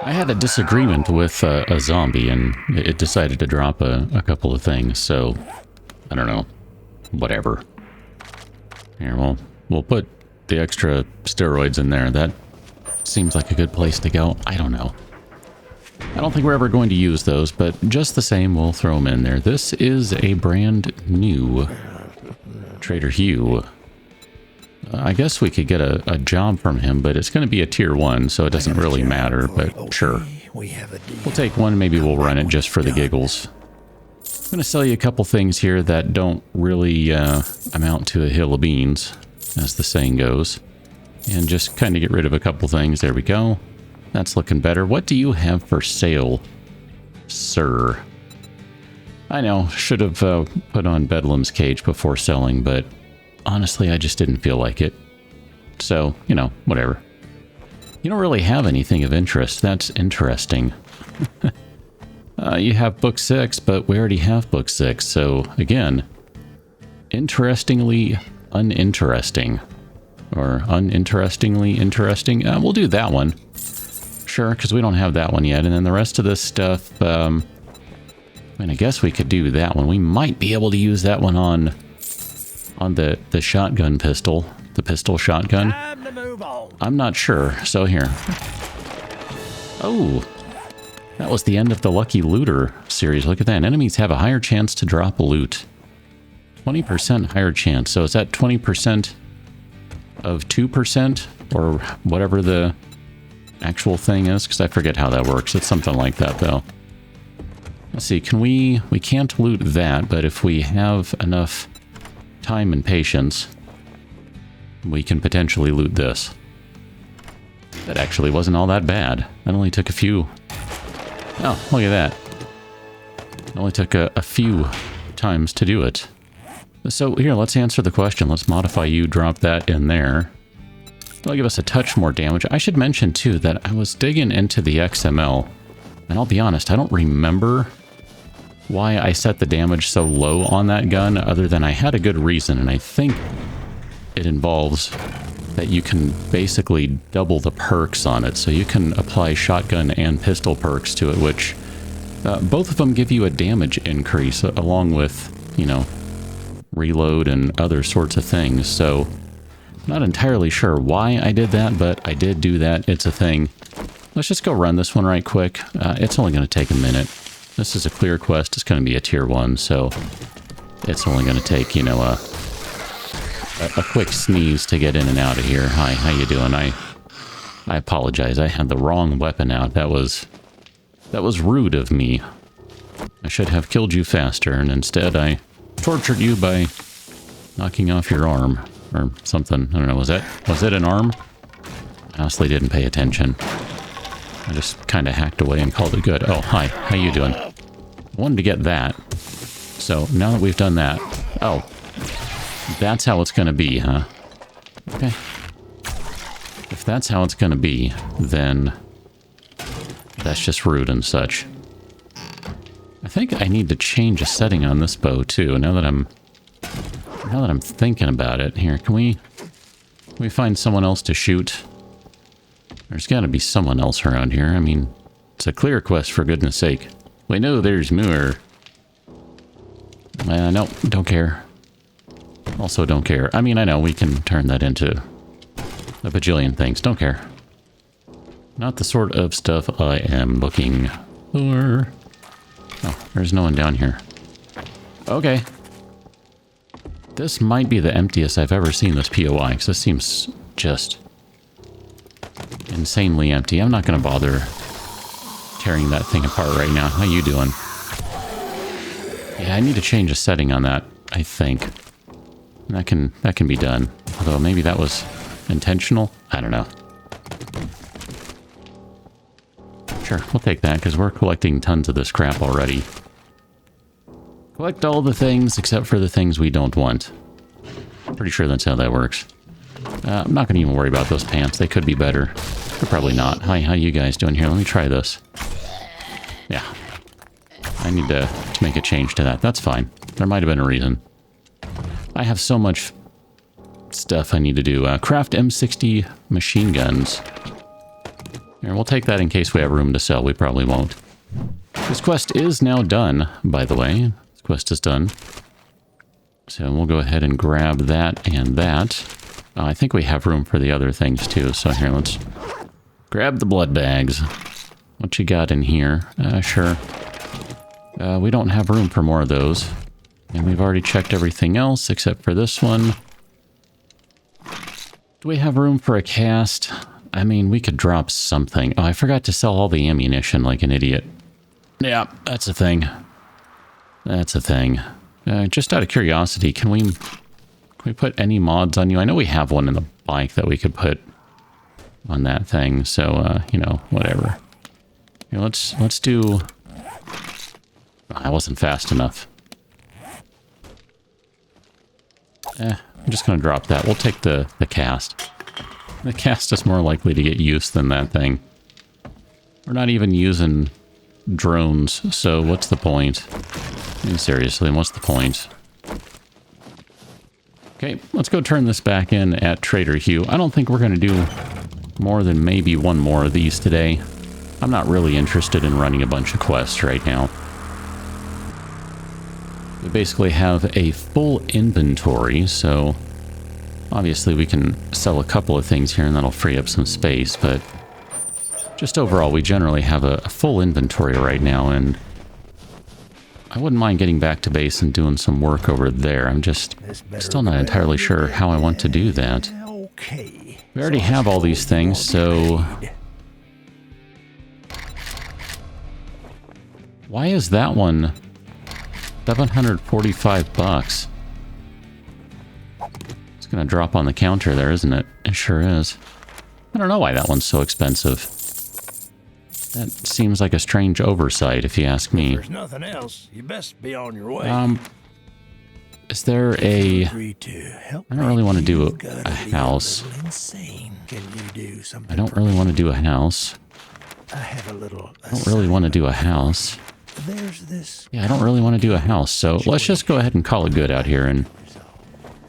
I had a disagreement with a zombie, and it decided to drop a couple of things, so I don't know. Whatever. Here, we'll put the extra steroids in there. That seems like a good place to go. I don't know. I don't think we're ever going to use those, but just the same, we'll throw them in there. This is a brand new Trader Hugh. I guess we could get a job from him, but it's going to be a tier 1, so it doesn't really matter, but sure. We'll take one, maybe we'll run it just for the giggles. I'm going to sell you a couple things here that don't really amount to a hill of beans, as the saying goes. And just kind of get rid of a couple things. There we go. That's looking better. What do you have for sale, sir? I know, should have put on Bedlam's cage before selling, but honestly, I just didn't feel like it. So, you know, whatever. You don't really have anything of interest. That's interesting. You have book 6, but we already have book 6. So, again, interestingly uninteresting. Or uninterestingly interesting. We'll do that one. Sure, because we don't have that one yet. And then the rest of this stuff, I mean, I guess we could do that one. We might be able to use that one on the shotgun pistol. The pistol shotgun. I'm not sure. So here. Oh, that was the end of the Lucky Looter series. Look at that. Enemies have a higher chance to drop loot. 20% higher chance. So is that 20% of 2%? Or whatever the actual thing is? Because I forget how that works. It's something like that, though. Let's see. Can we can't loot that, but if we have enough time and patience, we can potentially loot this. That actually wasn't all that bad. That only took a few... Oh, look at that. It only took a few times to do it. So here, let's answer the question. Let's modify you, drop that in there. That'll give us a touch more damage. I should mention, too, that I was digging into the XML, and I'll be honest, I don't remember why I set the damage so low on that gun, other than I had a good reason, and I think it involves that you can basically double the perks on it, so you can apply shotgun and pistol perks to it, which both of them give you a damage increase, along with, you know, reload and other sorts of things. So not entirely sure why I did that, but I did do that. It's a thing. Let's just go run this one right quick. It's only going to take a minute. This is a clear quest. It's going to be a tier 1, so it's only going to take, you know, a quick sneeze to get in and out of here. Hi, how you doing? I apologize. I had the wrong weapon out. That was rude of me. I should have killed you faster, and instead I tortured you by knocking off your arm or something. I don't know. Was it an arm? I honestly didn't pay attention. I just kind of hacked away and called it good. Oh, hi. How you doing? I wanted to get that. So now that we've done that... Oh. That's how it's going to be, huh? Okay. If that's how it's going to be, then that's just rude and such. I think I need to change a setting on this bow too. Now that I'm thinking about it, here, can we find someone else to shoot? There's got to be someone else around here. I mean, it's a clear quest, for goodness sake. We know there's more. No, don't care. Also don't care. I mean, I know we can turn that into a bajillion things. Don't care. Not the sort of stuff I am looking for. Oh, there's no one down here. Okay. This might be the emptiest I've ever seen this POI, because this seems just insanely empty. I'm not going to bother tearing that thing apart right now. How you doing? Yeah, I need to change a setting on that, I think. That can be done. Although maybe that was intentional. I don't know. Sure, we'll take that because we're collecting tons of this crap already. Collect all the things except for the things we don't want. Pretty sure that's how that works. I'm not going to even worry about those pants. They could be better. They're probably not. Hi, how you guys doing here? Let me try this. Yeah. I need to make a change to that. That's fine. There might have been a reason. I have so much stuff I need to do. Craft M60 machine guns. Here, we'll take that in case we have room to sell. We probably won't. This quest is now done, by the way. This quest is done. So we'll go ahead and grab that and that. I think we have room for the other things too. So here, let's grab the blood bags. What you got in here? Sure. We don't have room for more of those. And we've already checked everything else except for this one. Do we have room for a cast? I mean, we could drop something. Oh, I forgot to sell all the ammunition like an idiot. Yeah, that's a thing. That's a thing. Just out of curiosity, can we put any mods on you? I know we have one in the bike that we could put on that thing. So, you know, whatever. Here, let's do... Oh, I wasn't fast enough. I'm just going to drop that. We'll take the cast. The cast is more likely to get use than that thing. We're not even using drones, so what's the point? I mean, seriously, what's the point? Okay, let's go turn this back in at Trader Hugh. I don't think we're going to do more than maybe one more of these today. I'm not really interested in running a bunch of quests right now. We basically have a full inventory, so obviously we can sell a couple of things here and that'll free up some space, but just overall we generally have a full inventory right now, and I wouldn't mind getting back to base and doing some work over there. I'm just still not entirely sure how I want to do that. We already have all these things, so... Why is that one... 745 bucks. It's gonna drop on the counter there, isn't it? It sure is. I don't know why that one's so expensive. That seems like a strange oversight, if you ask me. If there's nothing else, you best be on your way. Is there a... I don't really want to do a house. I don't really want to do a house. I don't really want to do a house. Yeah, I don't really want to do a house, so let's just go ahead and call it good out here, and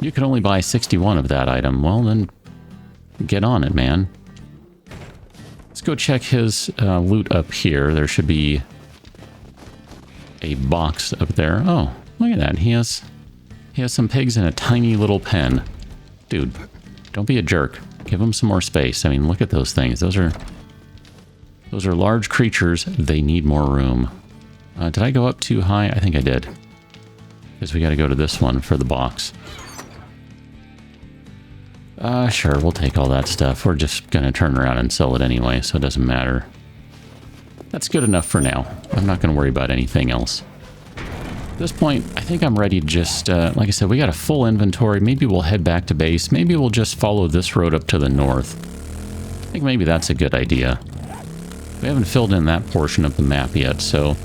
you can only buy 61 of that item. Well, then get on it, man. Let's go check his loot up here. There should be a box up there. Oh, look at that. He has some pigs in a tiny little pen. Dude, don't be a jerk. Give him some more space. I mean, look at those things. Those are large creatures. They need more room. Did I go up too high? I think I did. Because we got to go to this one for the box. Sure, we'll take all that stuff. We're just going to turn around and sell it anyway, so it doesn't matter. That's good enough for now. I'm not going to worry about anything else. At this point, I think I'm ready to just, like I said, we got a full inventory. Maybe we'll head back to base. Maybe we'll just follow this road up to the north. I think maybe that's a good idea. We haven't filled in that portion of the map yet, so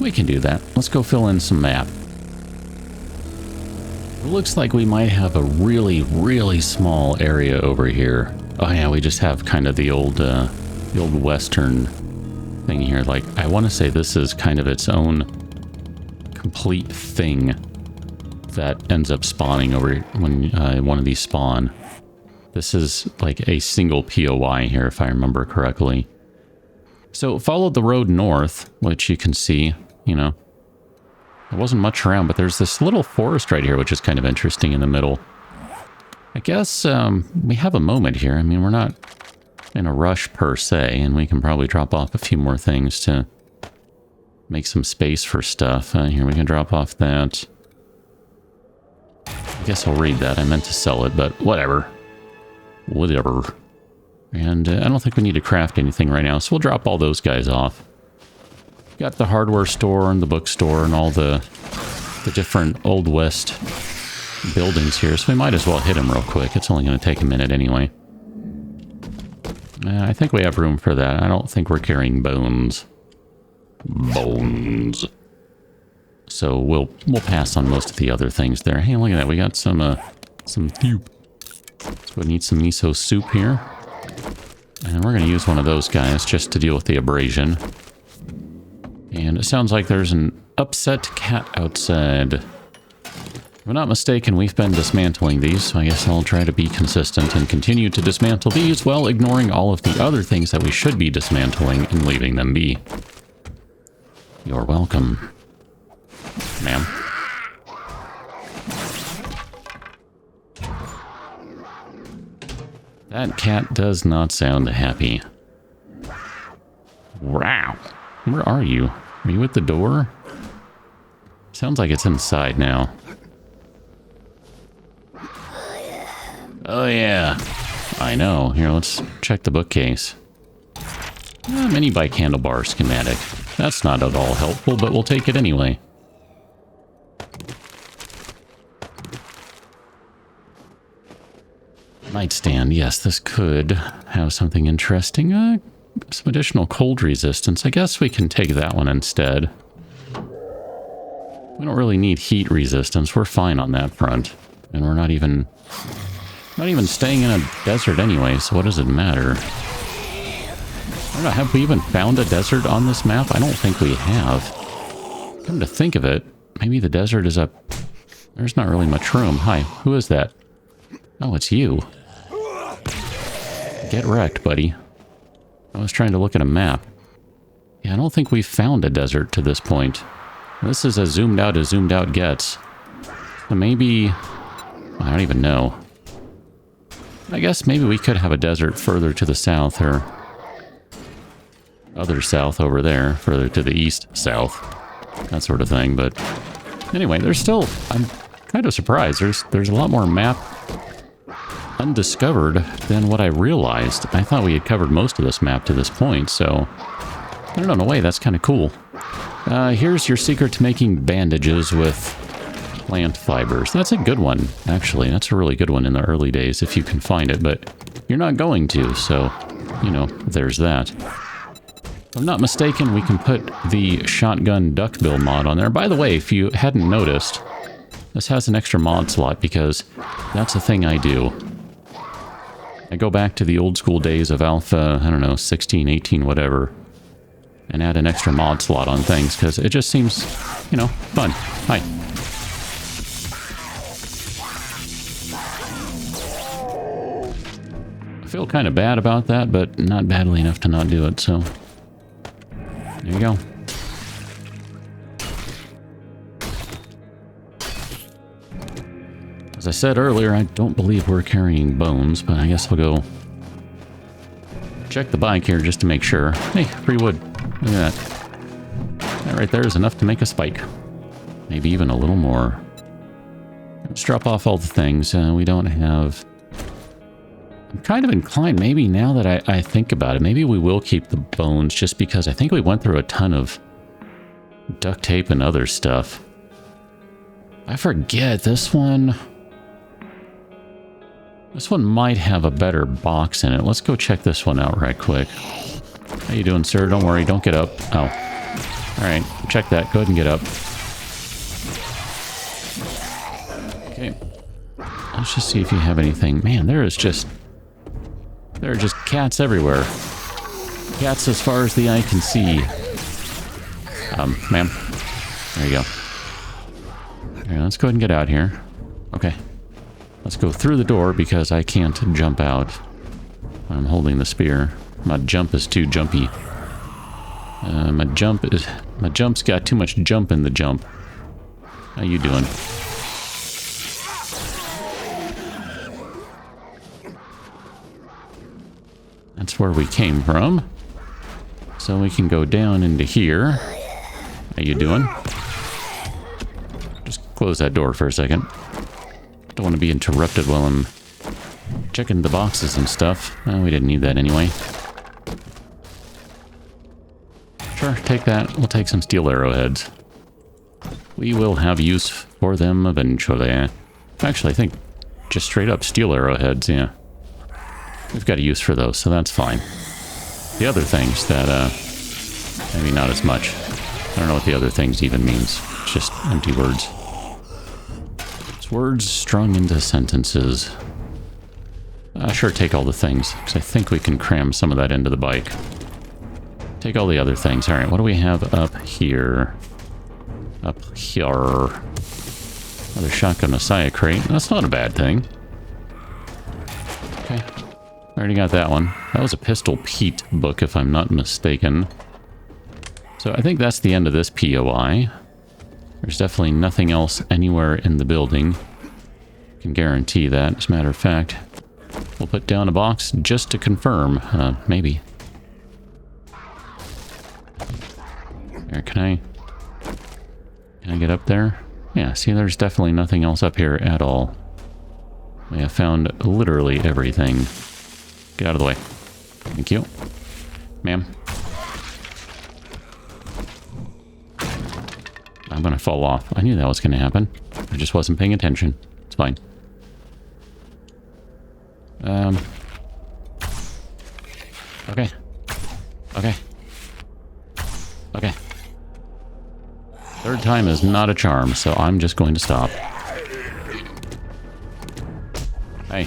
we can do that. Let's go fill in some map. It looks like we might have a really, really small area over here. Oh yeah, we just have kind of the old western thing here. Like, I want to say this is kind of its own complete thing that ends up spawning over when one of these spawn. This is like a single POI here, if I remember correctly. So follow the road north, which you can see, you know, there wasn't much around, but there's this little forest right here, which is kind of interesting in the middle. I guess we have a moment here. I mean, we're not in a rush per se, and we can probably drop off a few more things to make some space for stuff. Here, we can drop off that. I guess I'll read that. I meant to sell it, but whatever. Whatever. And I don't think we need to craft anything right now, so we'll drop all those guys off. Got the hardware store and the bookstore and all the different Old West buildings here, so we might as well hit them real quick. It's only going to take a minute anyway. I think we have room for that. I don't think we're carrying bones. Bones. So we'll pass on most of the other things there. Hey, look at that. We got some soup. So we need some miso soup here. And we're going to use one of those guys just to deal with the abrasion. And it sounds like there's an upset cat outside. I'm not mistaken, we've been dismantling these, so I guess I'll try to be consistent and continue to dismantle these while ignoring all of the other things that we should be dismantling and leaving them be. You're welcome, ma'am. That cat does not sound happy. Wow. Where are you? Are you at the door? Sounds like it's inside now. Oh yeah. I know. Here, let's check the bookcase. Mini bike handlebar schematic. That's not at all helpful, but we'll take it anyway. Nightstand. Yes, this could have something interesting. Some additional cold resistance. I guess we can take that one instead. We don't really need heat resistance. We're fine on that front. And we're not even staying in a desert anyway, so what does it matter? I don't know, have we even found a desert on this map? I don't think we have. Come to think of it, maybe the desert is up... There's not really much room. Hi, who is that? Oh, it's you. Get wrecked, buddy. I was trying to look at a map. Yeah, I don't think we've found a desert to this point. This is as zoomed out gets. So maybe... I don't even know. I guess maybe we could have a desert further to the south, or... other south over there, further to the east, south. That sort of thing, but... Anyway, there's still... I'm kind of surprised. There's a lot more map undiscovered than what I realized. I thought we had covered most of this map to this point, so... I don't know, in a way, that's kind of cool. Here's your secret to making bandages with plant fibers. That's a good one, actually. That's a really good one in the early days, if you can find it, but you're not going to, so, you know, there's that. If I'm not mistaken, we can put the shotgun duckbill mod on there. By the way, if you hadn't noticed, this has an extra mod slot because that's a thing I do. I go back to the old school days of Alpha, I don't know, 16, 18, whatever, and add an extra mod slot on things because it just seems, you know, fun. Hi. I feel kind of bad about that, but not badly enough to not do it, so... There you go. As I said earlier, I don't believe we're carrying bones, but I guess we'll go check the bike here just to make sure. Hey, free wood. Look at that. That right there is enough to make a spike. Maybe even a little more. Let's drop off all the things. We don't have... I'm kind of inclined, maybe now that I think about it, maybe we will keep the bones just because I think we went through a ton of duct tape and other stuff. I forget, this one might have a better box in it. Let's go check this one out right quick. How you doing, sir? Don't worry, don't get up. Oh. Alright, check that. Go ahead and get up. Okay. Let's just see if you have anything. Man, there are just cats everywhere. Cats as far as the eye can see. Ma'am. There you go. Alright, let's go ahead and get out here. Okay. Let's go through the door because I can't jump out. I'm holding the spear. My jump is too jumpy. My jump's got too much jump in the jump. How you doing? That's where we came from. So we can go down into here. How you doing? Just close that door for a second. Don't want to be interrupted while I'm checking the boxes and stuff. Well, we didn't need that anyway. Sure, take that. We'll take some steel arrowheads. We will have use for them eventually. Actually, I think just straight up steel arrowheads, yeah. We've got a use for those, so that's fine. The other things that, maybe not as much. I don't know what the other things even means. It's just empty words. It's words strung into sentences. Sure, take all the things, because I think we can cram some of that into the bike. Take all the other things. Alright, what do we have up here? Up here. Another shotgun Messiah crate. That's not a bad thing. Okay. Already got that one. That was a Pistol Pete book, if I'm not mistaken. So I think that's the end of this POI. There's definitely nothing else anywhere in the building. Can guarantee that. As a matter of fact, we'll put down a box just to confirm. Maybe. There, can I get up there? Yeah, see, there's definitely nothing else up here at all. We have found literally everything. Get out of the way. Thank you. Ma'am. I'm gonna fall off. I knew that was gonna happen. I just wasn't paying attention. It's fine. Okay. Okay. Okay. Third time is not a charm, so I'm just going to stop. Hey.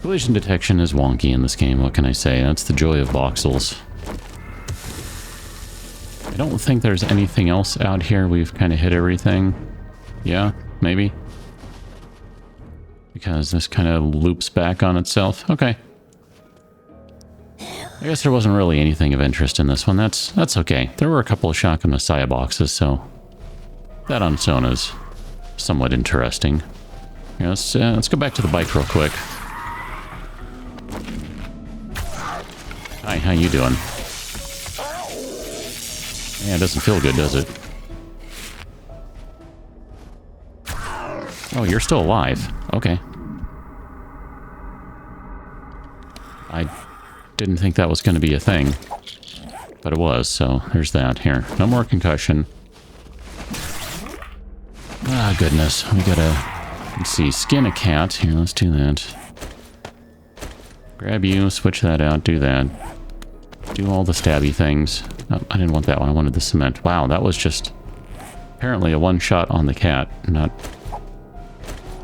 Collision detection is wonky in this game, what can I say? That's the joy of voxels. I don't think there's anything else out here. We've kind of hit everything. Yeah, maybe. Because this kind of loops back on itself. Okay. I guess there wasn't really anything of interest in this one. That's okay. There were a couple of Shotgun Messiah boxes, so that on its own is somewhat interesting. Yeah, let's go back to the bike real quick. Hi, how you doing? Yeah, it doesn't feel good, does it? Oh, you're still alive. Okay. I didn't think that was going to be a thing. But it was, so there's that. Here, no more concussion. Ah, goodness. We gotta, let's see, skin a cat. Here, let's do that. Grab you, switch that out, do that. Do all the stabby things. Oh, I didn't want that one, I wanted the cement. Wow, that was just apparently a one-shot on the cat. I'm not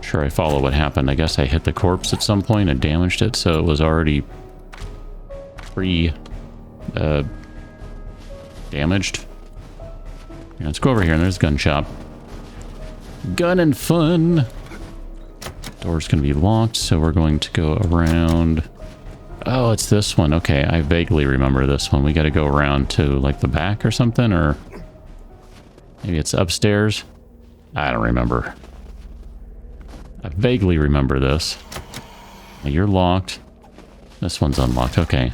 sure I follow what happened. I guess I hit the corpse at some point and damaged it, so it was already damaged. Yeah, let's go over here, and there's a gun shop. Gun and fun! Door's gonna be locked, so we're going to go around. Oh, it's this one. Okay, I vaguely remember this one. We gotta go around to, like, the back or something, or maybe it's upstairs? I don't remember. I vaguely remember this. You're locked. This one's unlocked. Okay.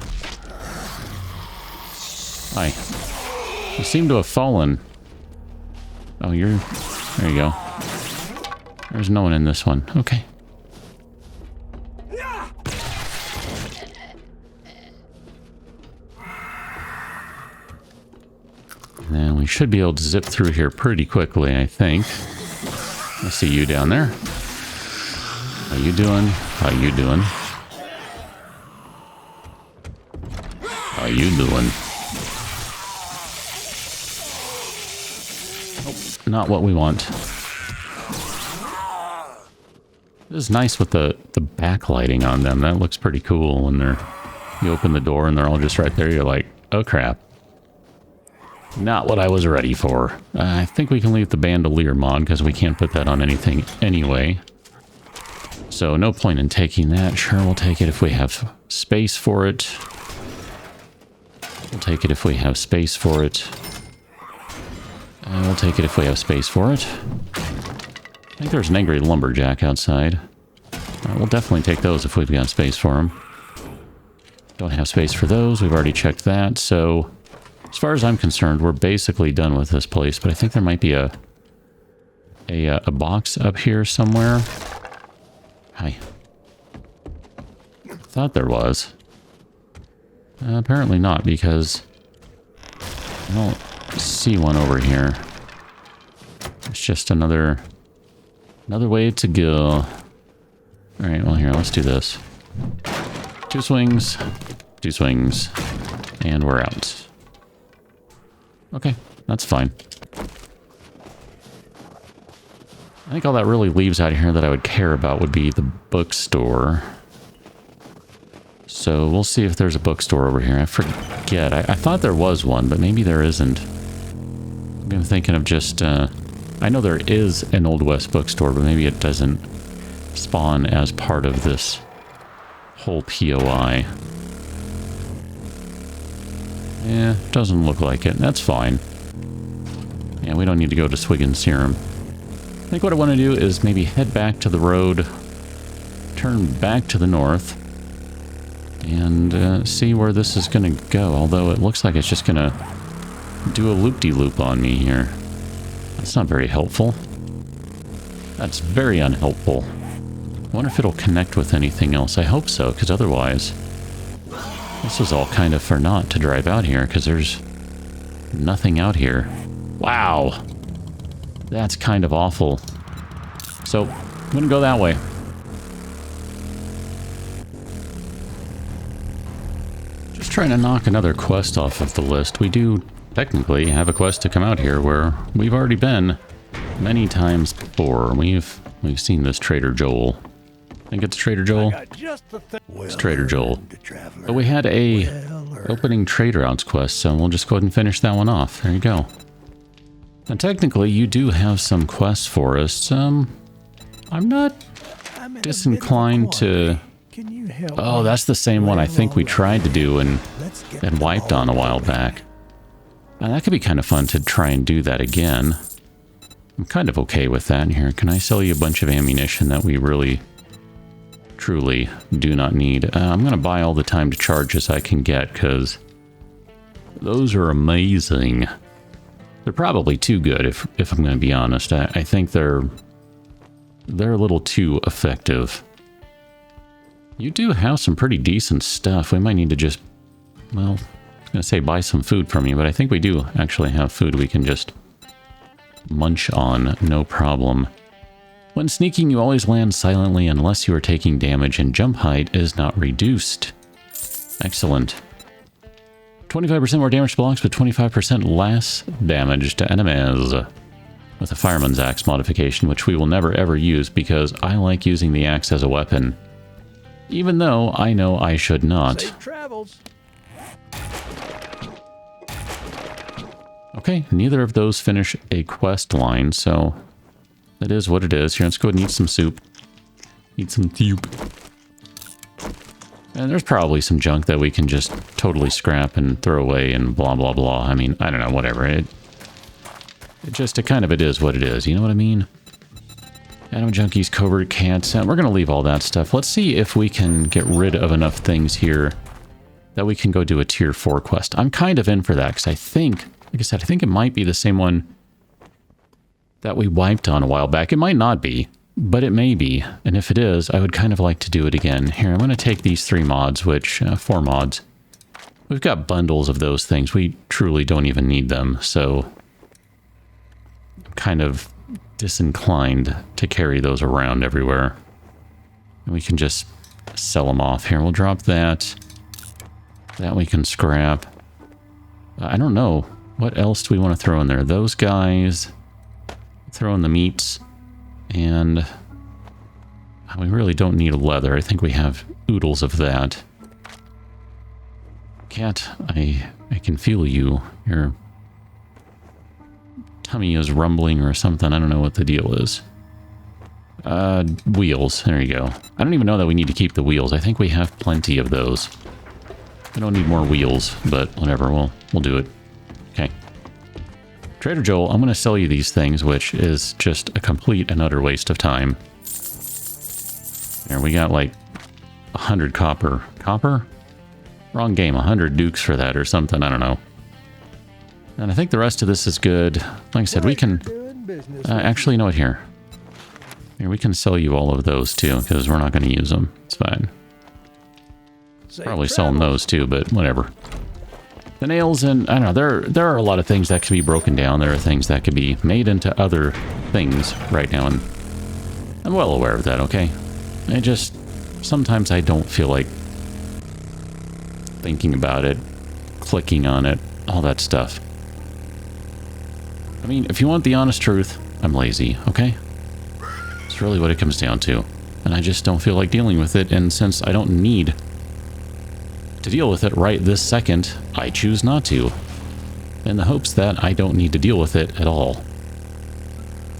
Hi. You seem to have fallen. Oh, you're... There you go. There's no one in this one. Okay. And we should be able to zip through here pretty quickly, I think. I see you down there. How you doing? How you doing? How you doing? Oh, not what we want. This is nice with the backlighting on them. That looks pretty cool when you open the door and they're all just right there. You're like, oh crap. Not what I was ready for. I think we can leave the bandolier mod because we can't put that on anything anyway. So no point in taking that. Sure, we'll take it if we have space for it. We'll take it if we have space for it. We'll take it if we have space for it. I think there's an angry lumberjack outside. We'll definitely take those if we've got space for them. Don't have space for those. We've already checked that. So as far as I'm concerned, we're basically done with this place. But I think there might be a box up here somewhere. Hi. Thought there was. Apparently not, because I don't see one over here. It's just another way to go. Alright, well here, let's do this. 2 swings, 2 swings, and we're out. Okay, that's fine. I think all that really leaves out here that I would care about would be the bookstore. So we'll see if there's a bookstore over here. I forget. I thought there was one, but maybe there isn't. Maybe I'm thinking of just, I know there is an Old West bookstore, but maybe it doesn't spawn as part of this whole POI. Yeah, doesn't look like it. That's fine. Yeah, we don't need to go to Swig and Serum. I think what I want to do is maybe head back to the road, turn back to the north, and see where this is going to go. Although it looks like it's just going to do a loop-de-loop on me here. That's not very helpful. That's very unhelpful. I wonder if it'll connect with anything else. I hope so, because otherwise this is all kind of for naught to drive out here, because there's nothing out here. Wow. That's kind of awful. So, I'm going to go that way. Just trying to knock another quest off of the list. We do technically have a quest to come out here where we've already been many times before. We've seen this Trader Joel. I think it's Trader Joel. It's Trader Joel. But we had a opening Trader Outs quest, so we'll just go ahead and finish that one off. There you go. And technically, you do have some quests for us. I'm not disinclined to... Oh, that's the same one I think we tried to do and wiped on a while back. Now, that could be kind of fun to try and do that again. I'm kind of okay with that. Here, can I sell you a bunch of ammunition that we really, truly do not need? I'm going to buy all the time to charge as I can get, because those are amazing. They're probably too good, if I'm going to be honest. I think they're a little too effective. You do have some pretty decent stuff. We might need to just, well, I was going to say buy some food from you, but I think we do actually have food we can just munch on, no problem. When sneaking, you always land silently unless you are taking damage, and jump height is not reduced. Excellent. 25% more damage to blocks, but 25% less damage to enemies. With a Fireman's Axe modification, which we will never ever use because I like using the axe as a weapon. Even though I know I should not. Safe travels. Okay, neither of those finish a quest line, so that is what it is. Here, let's go ahead and eat some soup. Eat some soup. And there's probably some junk that we can just totally scrap and throw away and blah, blah, blah. I mean, I don't know, whatever. It kind of it is what it is, you know what I mean? Animal Junkies, Covert Cats, we're going to leave all that stuff. Let's see if we can get rid of enough things here that we can go do a tier 4 quest. I'm kind of in for that, because I think, like I said, I think it might be the same one that we wiped on a while back. It might not be, but it may be. And if it is, I would kind of like to do it again. Here, I'm going to take these 3 mods, which, 4 mods. We've got bundles of those things. We truly don't even need them, so I'm kind of disinclined to carry those around everywhere. And we can just sell them off. Here, we'll drop that. That we can scrap. I don't know. What else do we want to throw in there? Those guys. Throw in the meats. And we really don't need leather. I think we have oodles of that. Cat, I can feel you. Your tummy is rumbling or something. I don't know what the deal is. Wheels. There you go. I don't even know that we need to keep the wheels. I think we have plenty of those. I don't need more wheels, but whatever. We'll do it. Okay. Trader Joel, I'm going to sell you these things, which is just a complete and utter waste of time. There, we got like 100 copper. Copper? Wrong game. 100 dukes for that or something. I don't know. And I think the rest of this is good. Like I said, we can... actually, you know what? Here, we can sell you all of those too, because we're not going to use them. It's fine. Probably selling those too, but whatever. The nails and... I don't know. There are a lot of things that can be broken down. There are things that can be made into other things right now, and I'm well aware of that, okay? I just... Sometimes I don't feel like thinking about it, clicking on it, all that stuff. I mean, if you want the honest truth, I'm lazy, okay? It's really what it comes down to. And I just don't feel like dealing with it, and since I don't need to deal with it right this second, I choose not to. in the hopes that I don't need to deal with it at all.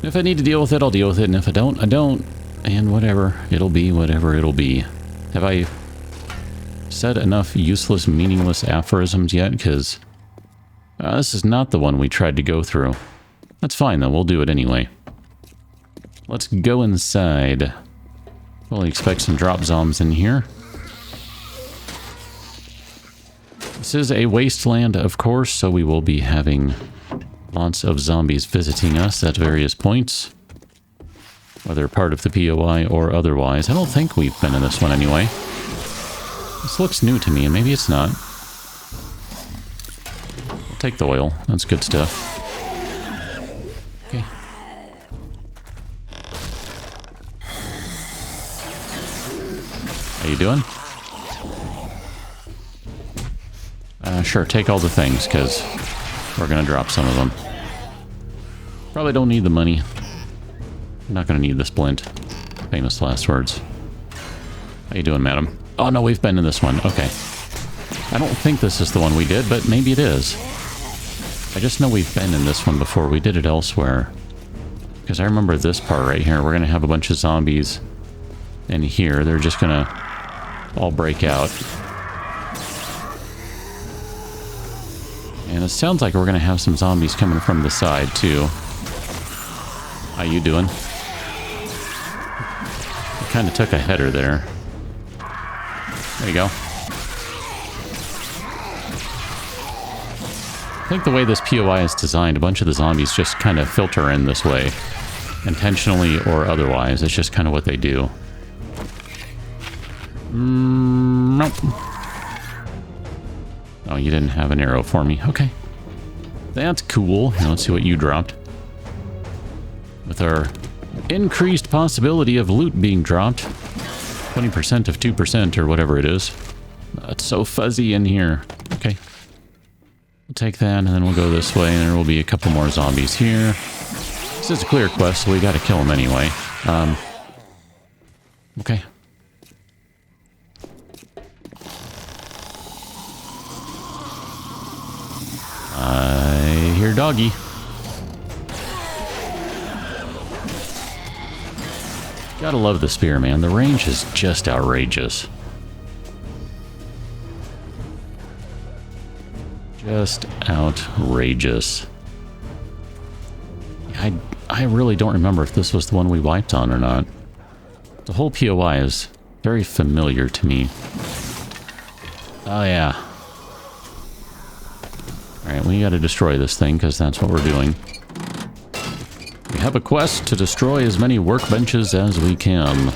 If I need to deal with it, I'll deal with it, and if I don't, I don't. And whatever it'll be, whatever it'll be. Have I said enough useless, meaningless aphorisms yet? Because this is not the one we tried to go through. That's fine, though. We'll do it anyway. Let's go inside. Fully expect some drop zombs in here. This is a wasteland, of course, so we will be having lots of zombies visiting us at various points. Whether part of the POI or otherwise. I don't think we've been in this one anyway. This looks new to me, and maybe it's not. I'll take the oil. That's good stuff. Okay. How you doing? Sure, take all the things, because we're going to drop some of them. Probably don't need the money. I'm not going to need the splint. Famous last words. How you doing, madam? Oh, no, we've been in this one. Okay. I don't think this is the one we did, but maybe it is. I just know we've been in this one before. We did it elsewhere. Because I remember this part right here. We're going to have a bunch of zombies in here. They're just going to all break out. And it sounds like we're going to have some zombies coming from the side, too. How you doing? I kind of took a header there. There you go. I think the way this POI is designed, a bunch of the zombies just kind of filter in this way. Intentionally or otherwise. It's just kind of what they do. Nope. Oh, you didn't have an arrow for me. Okay. That's cool. Now let's see what you dropped. With our increased possibility of loot being dropped. 20% of 2% or whatever it is. It's so fuzzy in here. Okay. We'll take that and then we'll go this way and there will be a couple more zombies here. This is a clear quest, so we gotta kill them anyway. Okay. I hear doggy. Gotta love the spear, man. The range is just outrageous. Just outrageous. I really don't remember if this was the one we wiped on or not. The whole POI is very familiar to me. Oh, yeah. Alright, we gotta destroy this thing, because that's what we're doing. We have a quest to destroy as many workbenches as we can.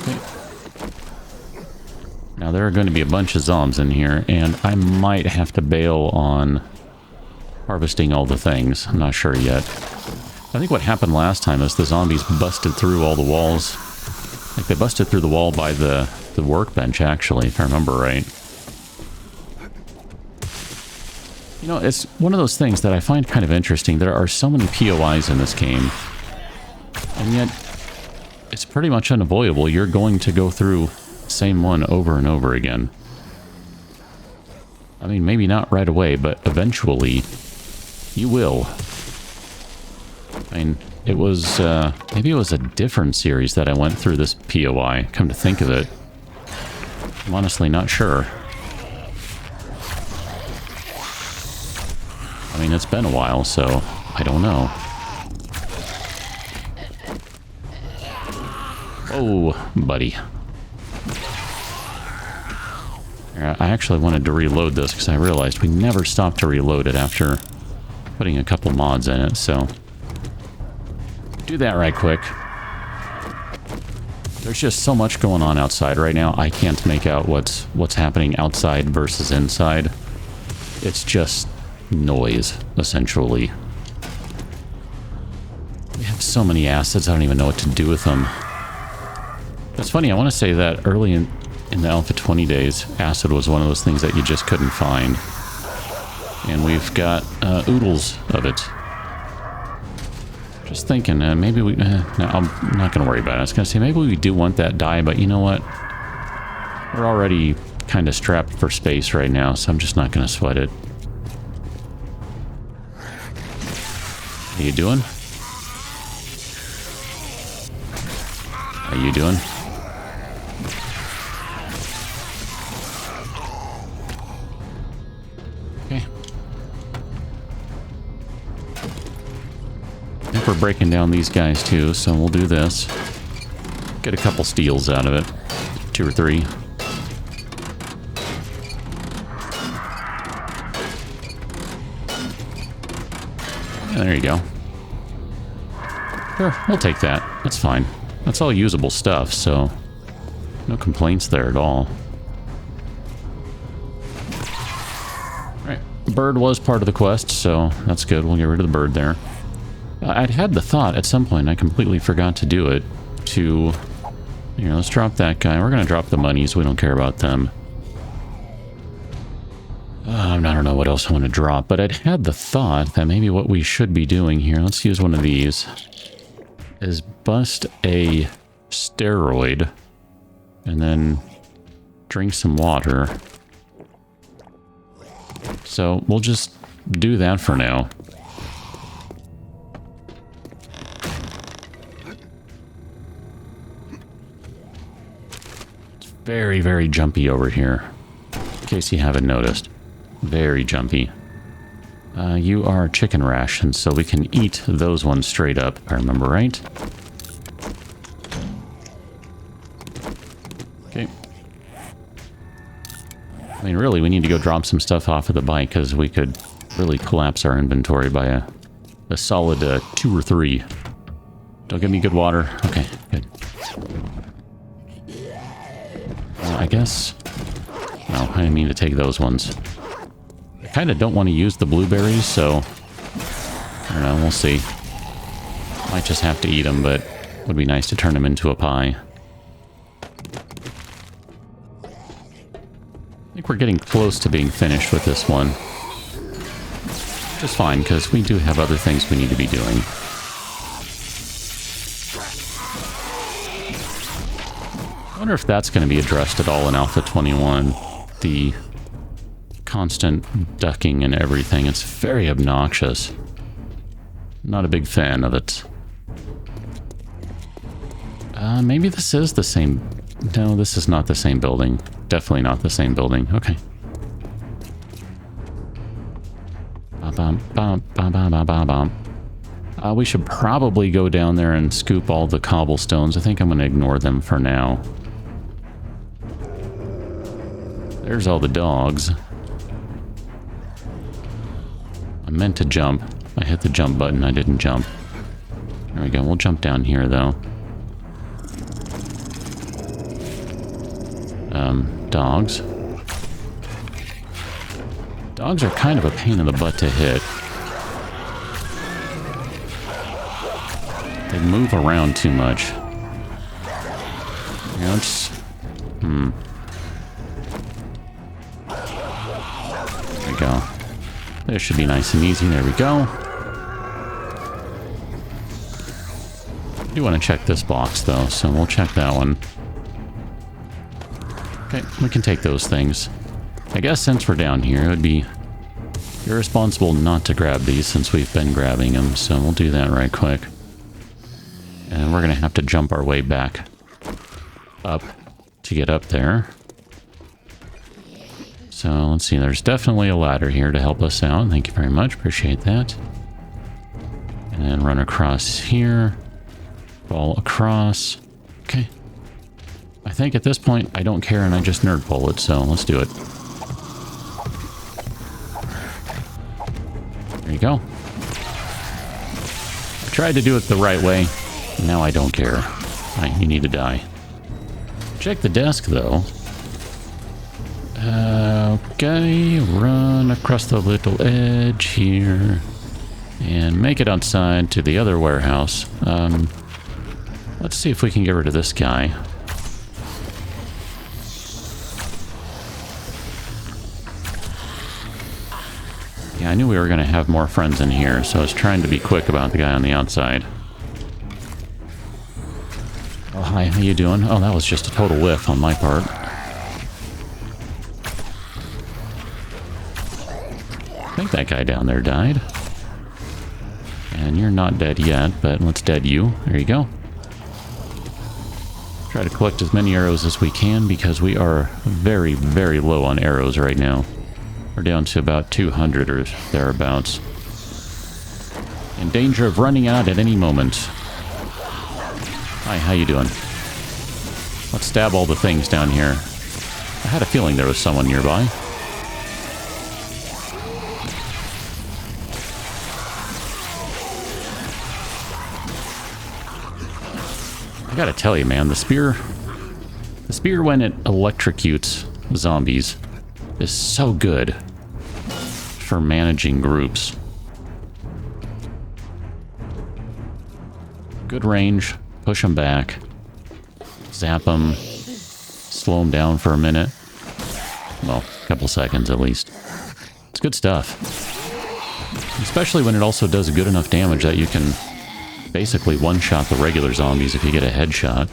Okay. Now, there are going to be a bunch of zombs in here, and I might have to bail on harvesting all the things. I'm not sure yet. I think what happened last time is the zombies busted through all the walls. Like, they busted through the wall by the workbench, actually, if I remember right. You know, it's one of those things that I find kind of interesting. There are so many POIs in this game, and yet it's pretty much unavoidable. You're going to go through the same one over and over again. I mean, maybe not right away, but eventually you will. I mean, it was, maybe it was a different series that I went through this POI, come to think of it. I'm honestly not sure. I mean, it's been a while, so I don't know. Oh, buddy. I actually wanted to reload this because I realized we never stopped to reload it after putting a couple mods in it, so do that right quick. There's just so much going on outside right now. I can't make out what's happening outside versus inside. It's just noise, essentially. We have so many assets, I don't even know what to do with them. It's funny, I want to say that early in the Alpha 20 days, acid was one of those things that you just couldn't find. And we've got oodles of it. Just thinking, maybe we... no, I'm not going to worry about it. I was going to say, maybe we do want that dye, but you know what? We're already kind of strapped for space right now, so I'm just not going to sweat it. How you doing? How you doing? Okay. I think we're breaking down these guys too, so we'll do this. Get a couple steals out of it. 2 or 3. Yeah, there you go. Sure, we'll take that. That's fine. That's all usable stuff, so no complaints there at all. Alright, the bird was part of the quest, so that's good. We'll get rid of the bird there. I'd had the thought at some point, I completely forgot to do it, to... Here, let's drop that guy. We're going to drop the monies. We don't care about them. I don't know what else I want to drop, but I'd had the thought that maybe what we should be doing here, let's use one of these, is bust a steroid and then drink some water. So we'll just do that for now. It's very, very jumpy over here, in case you haven't noticed. Very jumpy. You are chicken rations, so we can eat those ones straight up, if I remember right. Okay. I mean, really, we need to go drop some stuff off of the bike, because we could really collapse our inventory by a solid 2 or 3. Don't give me good water. Okay, good. I guess... No, I didn't mean to take those ones. I kind of don't want to use the blueberries, so... I don't know, we'll see. Might just have to eat them, but it would be nice to turn them into a pie. I think we're getting close to being finished with this one. Which is fine, because we do have other things we need to be doing. I wonder if that's going to be addressed at all in Alpha 21. The constant ducking and everything. It's very obnoxious. Not a big fan of it. Maybe this is the same... No, this is not the same building. Definitely not the same building. Okay. We should probably go down there and scoop all the cobblestones. I think I'm going to ignore them for now. There's all the dogs. I meant to jump. I hit the jump button. I didn't jump. There we go. We'll jump down here, though. Dogs. Dogs are kind of a pain in the butt to hit. They move around too much. You know, it's... There we go. This should be nice and easy. There we go. I do want to check this box, though, so we'll check that one. Okay, we can take those things. I guess since we're down here, it would be irresponsible not to grab these since we've been grabbing them, so we'll do that right quick. And we're going to have to jump our way back up to get up there. So let's see, there's definitely a ladder here to help us out. Thank you very much, appreciate that. And then run across here. Fall across. Okay. I think at this point, I don't care and I just nerd pull it, so let's do it. There you go. I tried to do it the right way. Now I don't care. You need to die. Check the desk, though. Okay, run across the little edge here. And make it outside to the other warehouse. Let's see if we can get rid of this guy. Yeah, I knew we were going to have more friends in here, so I was trying to be quick about the guy on the outside. Oh, hi, how you doing? Oh, that was just a total whiff on my part. I think that guy down there died. And you're not dead yet, but let's dead you. There you go. Try to collect as many arrows as we can because we are very, very low on arrows right now. We're down to about 200 or thereabouts. In danger of running out at any moment. Hi, how you doing? Let's stab all the things down here. I had a feeling there was someone nearby. I gotta tell you, man, the spear when it electrocutes zombies is so good for managing groups. Good range, push them back, zap them, slow them down for a minute. Well, a couple seconds at least. It's good stuff. Especially when it also does good enough damage that you can basically one-shot the regular zombies if you get a headshot.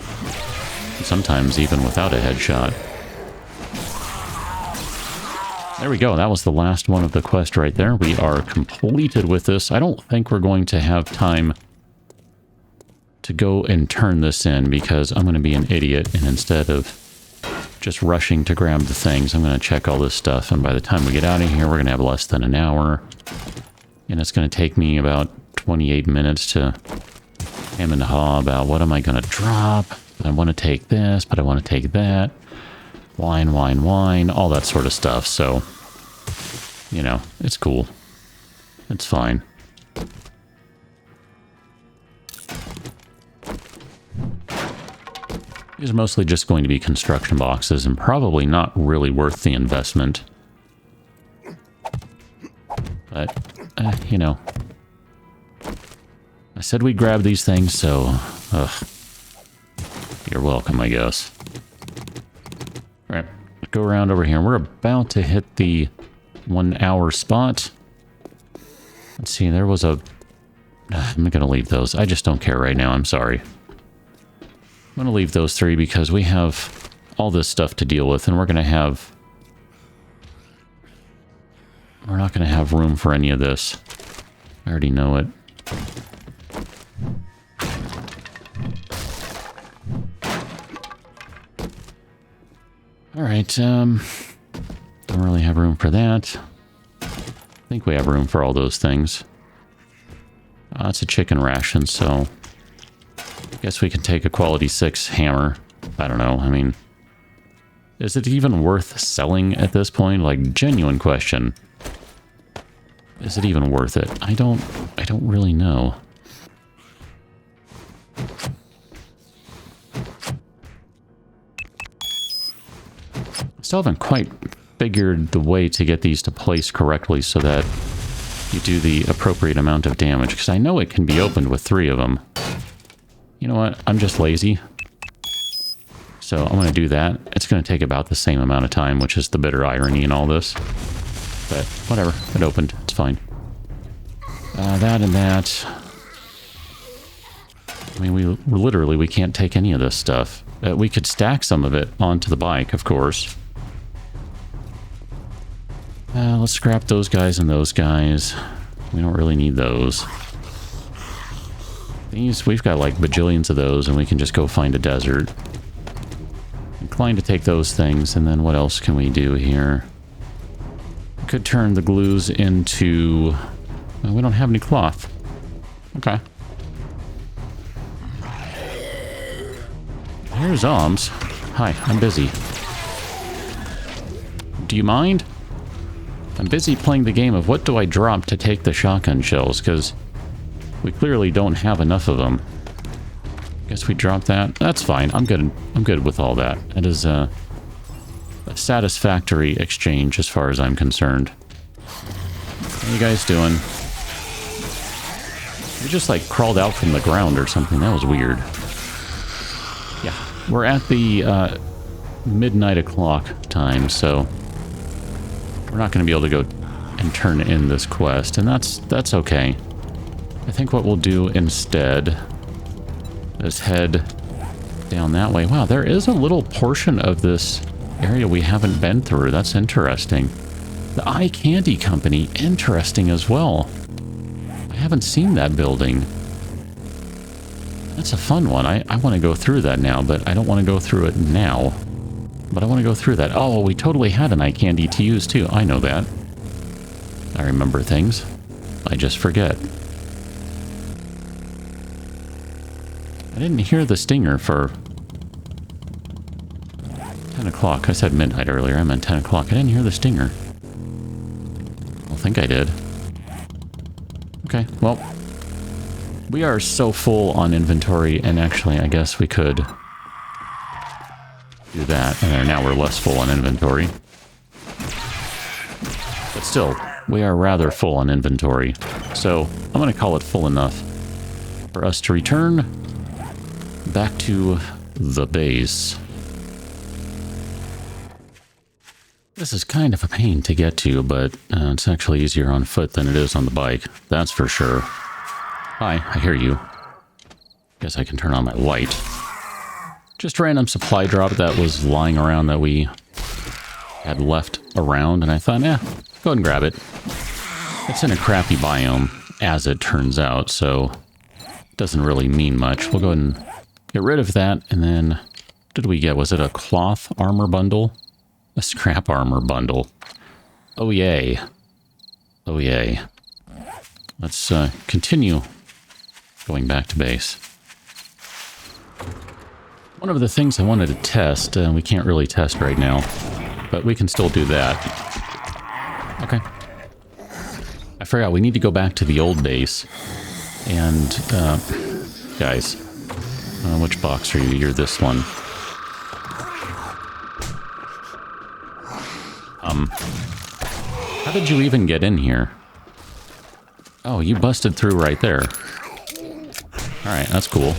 Sometimes even without a headshot. There we go. That was the last one of the quest right there. We are completed with this. I don't think we're going to have time to go and turn this in because I'm going to be an idiot, and instead of just rushing to grab the things, I'm going to check all this stuff, and by the time we get out of here, we're going to have less than an hour. And it's going to take me about 28 minutes to hem and haw about what am I going to drop. I want to take this, but I want to take that. Wine, all that sort of stuff. So, you know, it's cool. It's fine. These are mostly just going to be construction boxes and probably not really worth the investment. But, you know, I said we'd grab these things, so, you're welcome, I guess. Alright, go around over here. We're about to hit the 1 hour spot. Let's see, there was a... I'm going to leave those. I just don't care right now, I'm sorry. I'm going to leave those 3 because we have all this stuff to deal with, and we're going to have... We're not going to have room for any of this. I already know it. Alright, don't really have room for that. I think we have room for all those things. It's a chicken ration, so... I guess we can take a quality 6 hammer. I don't know, I mean... Is it even worth selling at this point? Like, genuine question. Is it even worth it? I don't really know. Still haven't quite figured the way to get these to place correctly so that you do the appropriate amount of damage, because I know it can be opened with 3 of them. You know what? I'm just lazy. So I'm going to do that. It's going to take about the same amount of time, which is the bitter irony in all this. But whatever. It opened. It's fine. That and that. I mean, we can't take any of this stuff. We could stack some of it onto the bike, of course. Let's scrap those guys and those guys. We don't really need those. These, we've got like bajillions of those, and we can just go find a desert. Inclined to take those things, and then what else can we do here? Could turn the glues into... we don't have any cloth. Okay. Here's Oms. Hi, I'm busy. Do you mind? I'm busy playing the game of what do I drop to take the shotgun shells, because we clearly don't have enough of them. Guess we drop that. That's fine. I'm good. I'm good with all that. It is a satisfactory exchange as far as I'm concerned. How you guys doing? You just like crawled out from the ground or something. That was weird. Yeah, we're at the midnight o'clock time, so we're not going to be able to go and turn in this quest, and that's okay. I think what we'll do instead is head down that way. Wow, there is a little portion of this area we haven't been through. That's interesting. The Eye Candy Company, interesting as well. I haven't seen that building. That's a fun one. I want to go through that now, but I don't want to go through it now. But I want to go through that. Oh, we totally had an eye candy to use too. I know that. I remember things. I just forget. I didn't hear the stinger for 10 o'clock. I said midnight earlier. I meant 10 o'clock. I didn't hear the stinger. I don't think I did. Okay, well, we are so full on inventory, and actually, I guess we could do that. And now we're less full on inventory. But still, we are rather full on inventory. So, I'm going to call it full enough for us to return back to the base. This is kind of a pain to get to, but it's actually easier on foot than it is on the bike. That's for sure. Hi, I hear you. Guess I can turn on my light. Just a random supply drop that was lying around that we had left around, and I thought, go ahead and grab it. It's in a crappy biome, as it turns out, so it doesn't really mean much. We'll go ahead and get rid of that, and then, what did we get? Was it a cloth armor bundle? A scrap armor bundle. Oh, yay. Oh, yay. Let's continue going back to base. One of the things I wanted to test, we can't really test right now, but we can still do that. Okay. I forgot, we need to go back to the old base. And, guys, which box are you? You're this one. How did you even get in here? Oh, you busted through right there. Alright, that's cool.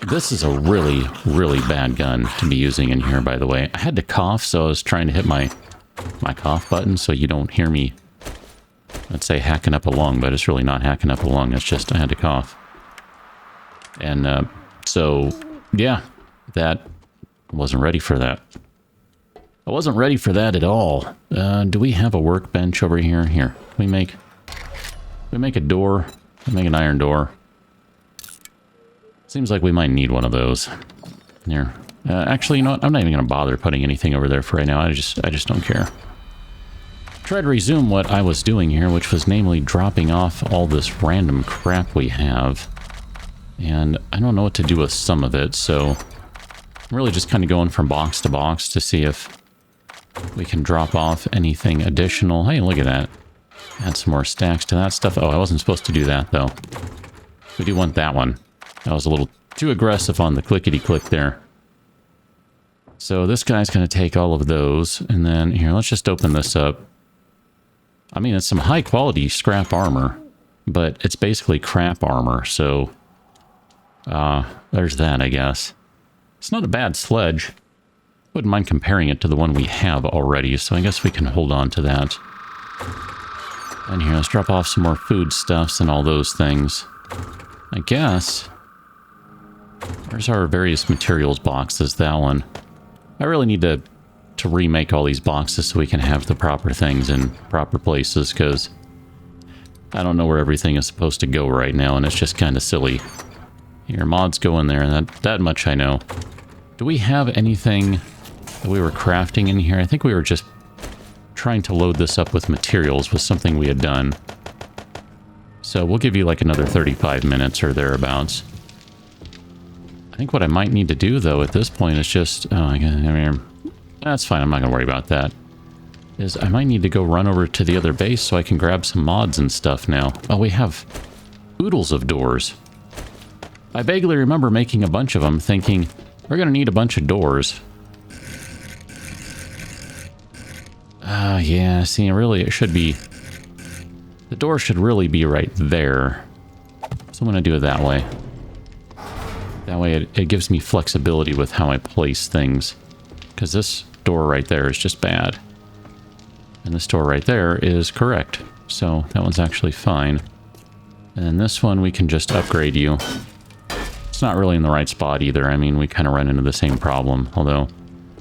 This is a really, really bad gun to be using in here, by the way. I had to cough, so I was trying to hit my cough button so you don't hear me, let's say, hacking up a lung, but it's really not hacking up a lung. It's just I had to cough. And so, yeah, that wasn't ready for that. I wasn't ready for that at all. Do we have a workbench over here? Here, we make a door. We make an iron door. Seems like we might need one of those. Here. Actually, you know what? I'm not even going to bother putting anything over there for right now. I just don't care. Try to resume what I was doing here, which was namely dropping off all this random crap we have. And I don't know what to do with some of it, so I'm really just kind of going from box to box to see if we can drop off anything additional. Hey, look at that. Add some more stacks to that stuff. Oh, I wasn't supposed to do that, though. We do want that one. That was a little too aggressive on the clickety-click there. So this guy's going to take all of those. And then, here, let's just open this up. I mean, it's some high-quality scrap armor, but it's basically crap armor, so there's that, I guess. It's not a bad sledge. Wouldn't mind comparing it to the one we have already, so I guess we can hold on to that. And here, let's drop off some more foodstuffs and all those things. I guess. Where's our various materials boxes? That one. I really need to remake all these boxes so we can have the proper things in proper places, because I don't know where everything is supposed to go right now, and it's just kind of silly. Here, mods go in there, and that much I know. Do we have anything that we were crafting in here? I think we were just trying to load this up with materials was something we had done. So we'll give you like another 35 minutes or thereabouts. I think what I might need to do, though, at this point is just... Oh, I mean, that's fine, I'm not going to worry about that. Is I might need to go run over to the other base so I can grab some mods and stuff now. Oh, we have oodles of doors. I vaguely remember making a bunch of them, thinking, we're going to need a bunch of doors. Yeah, see, really, it should be... The door should really be right there. So I'm going to do it that way. That way it gives me flexibility with how I place things. Because this door right there is just bad. And this door right there is correct. So that one's actually fine. And then this one we can just upgrade you. It's not really in the right spot either. I mean, we kind of run into the same problem. Although,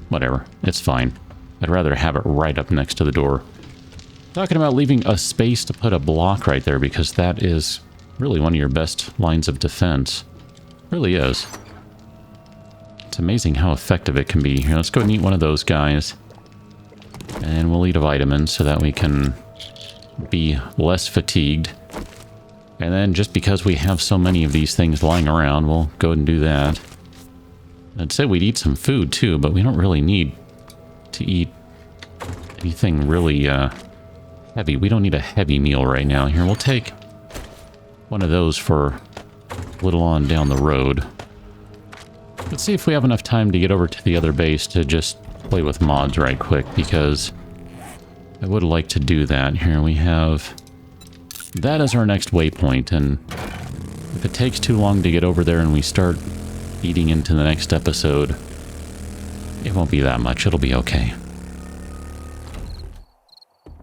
whatever. It's fine. I'd rather have it right up next to the door. Talking about leaving a space to put a block right there, because that is really one of your best lines of defense. Really is. It's amazing how effective it can be. Here, let's go and eat one of those guys. And we'll eat a vitamin so that we can be less fatigued. And then just because we have so many of these things lying around, we'll go and do that. I'd say we'd eat some food too, but we don't really need to eat anything really heavy. We don't need a heavy meal right now. Here, we'll take one of those for a little on down the road. Let's see if we have enough time to get over to the other base to just play with mods right quick, because I would like to do that. Here we have... that as our next waypoint, and if it takes too long to get over there and we start eating into the next episode, it won't be that much. It'll be okay.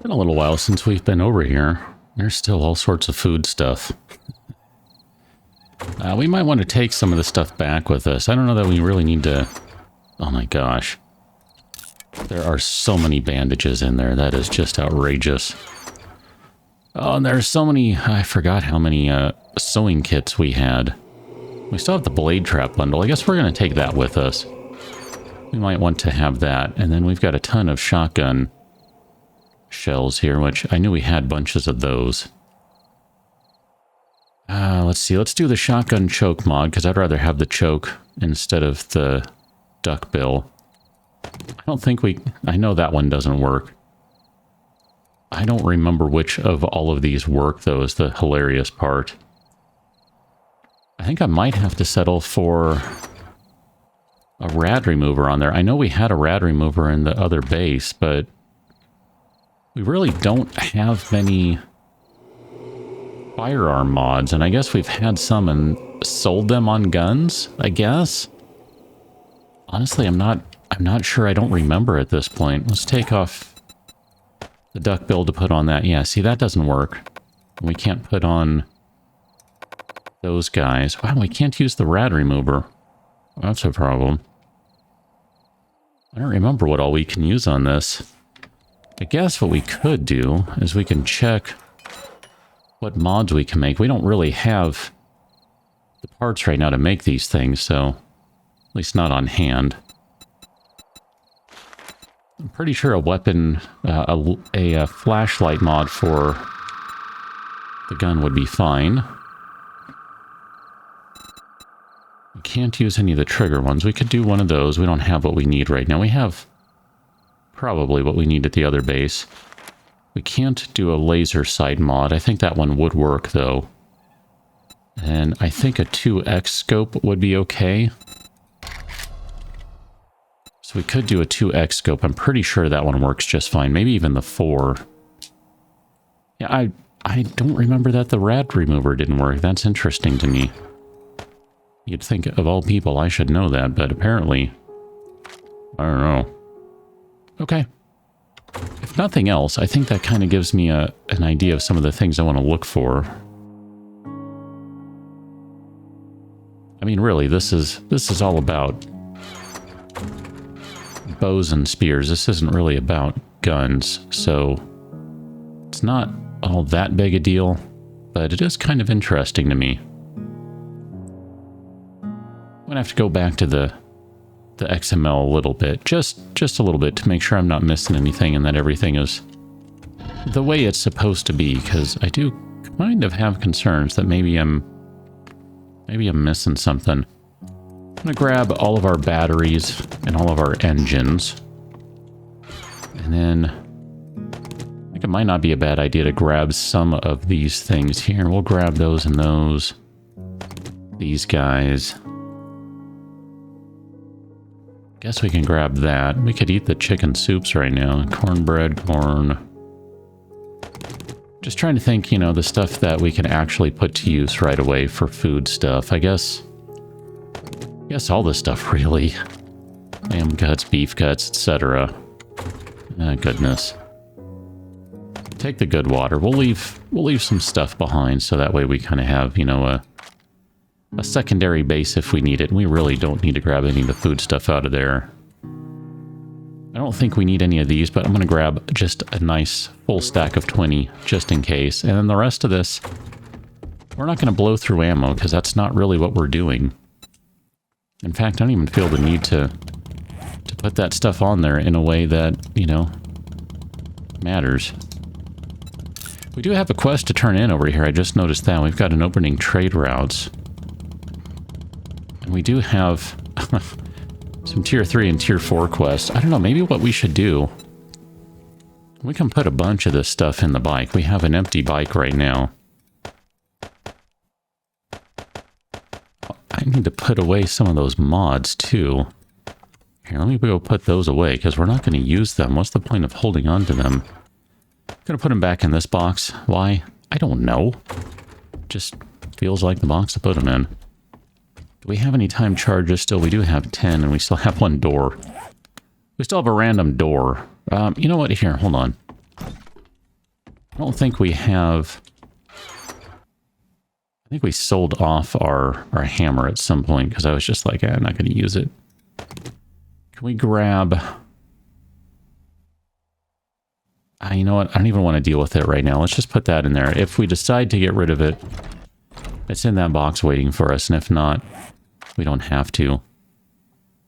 Been a little while since we've been over here. There's still all sorts of food stuff. We might want to take some of the stuff back with us. I don't know that we really need to... oh my gosh. There are so many bandages in there. That is just outrageous. Oh, and there's so many... I forgot how many sewing kits we had. We still have the blade trap bundle. I guess we're going to take that with us. We might want to have that. And then we've got a ton of shotgun shells here, which I knew we had bunches of those. Let's see. Let's do the shotgun choke mod, because I'd rather have the choke instead of the duckbill. I don't think we... I know that one doesn't work. I don't remember which of all of these work, though, is the hilarious part. I think I might have to settle for a rad remover on there. I know we had a rad remover in the other base, but we really don't have many firearm mods, and I guess we've had some and sold them on guns, I guess? Honestly, I'm not sure. I don't remember at this point. Let's take off the duckbill to put on that. Yeah, see, that doesn't work. We can't put on those guys. Wow, we can't use the rad remover. That's a problem. I don't remember what all we can use on this. I guess what we could do is we can check what mods we can make. We don't really have the parts right now to make these things, so at least not on hand. I'm pretty sure a weapon, a flashlight mod for the gun would be fine. We can't use any of the trigger ones. We could do one of those. We don't have what we need right now. We have probably what we need at the other base. We can't do a laser sight mod. I think that one would work, though. And I think a 2x scope would be okay. So we could do a 2x scope. I'm pretty sure that one works just fine. Maybe even the 4. Yeah, I don't remember that the rad remover didn't work. That's interesting to me. You'd think, of all people, I should know that, but apparently... I don't know. Okay. If nothing else, I think that kind of gives me an idea of some of the things I want to look for. I mean, really, this is all about bows and spears. This isn't really about guns, so it's not all that big a deal, but it is kind of interesting to me. I'm gonna have to go back to the XML a little bit, just a little bit, to make sure I'm not missing anything and that everything is the way it's supposed to be, because I do kind of have concerns that maybe I'm missing something. I'm gonna grab all of our batteries and all of our engines, and then I think it might not be a bad idea to grab some of these things here. We'll grab those and those. These guys. Guess we can grab that. We could eat the chicken soups right now. Cornbread, corn. Just trying to think, you know, the stuff that we can actually put to use right away for food stuff. I guess all this stuff, really. Lamb guts, beef guts, etc. Goodness. Take the good water. We'll leave some stuff behind, so that way we kind of have, you know, a secondary base if we need it. We really don't need to grab any of the food stuff out of there. I don't think we need any of these, but I'm going to grab just a nice full stack of 20 just in case. And then the rest of this, we're not going to blow through ammo because that's not really what we're doing. In fact, I don't even feel the need to put that stuff on there in a way that, you know, matters. We do have a quest to turn in over here. I just noticed that. We've got an opening trade routes. And we do have some tier 3 and tier 4 quests. I don't know, maybe what we should do... We can put a bunch of this stuff in the bike. We have an empty bike right now. I need to put away some of those mods, too. Here, let me go put those away, because we're not going to use them. What's the point of holding on to them? I'm going to put them back in this box. Why? I don't know. Just feels like the box to put them in. Do we have any time charges still? We do have 10, and we still have one door. We still have a random door. You know what? Here, hold on. I don't think we have... I think we sold off our hammer at some point, because I was just like, I'm not going to use it. Can we grab... you know what? I don't even want to deal with it right now. Let's just put that in there. If we decide to get rid of it, it's in that box waiting for us, and if not, we don't have to.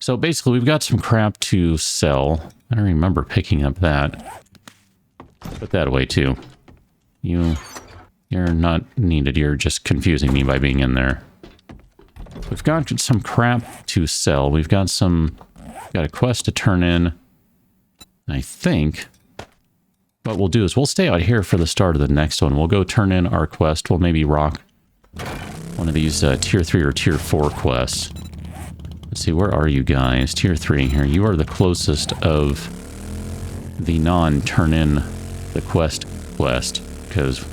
So basically, we've got some crap to sell. I don't remember picking up that. Put that away, too. You're not needed. You're just confusing me by being in there. We've got some crap to sell. We've got a quest to turn in. And I think what we'll do is we'll stay out here for the start of the next one. We'll go turn in our quest. We'll maybe rock one of these tier 3 or tier 4 quests. Let's see, where are you guys? Tier 3 here. You are the closest of the non-turn in the quest, because,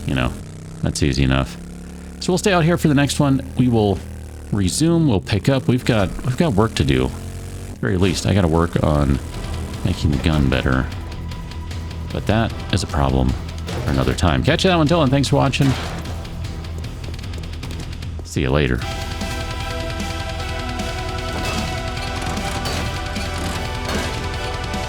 you know, that's easy enough. So we'll stay out here for the next one. We will resume, we'll pick up. We've got work to do. At the very least, I got to work on making the gun better. But that is a problem for another time. Catch you that one, Dylan. Thanks for watching. See you later.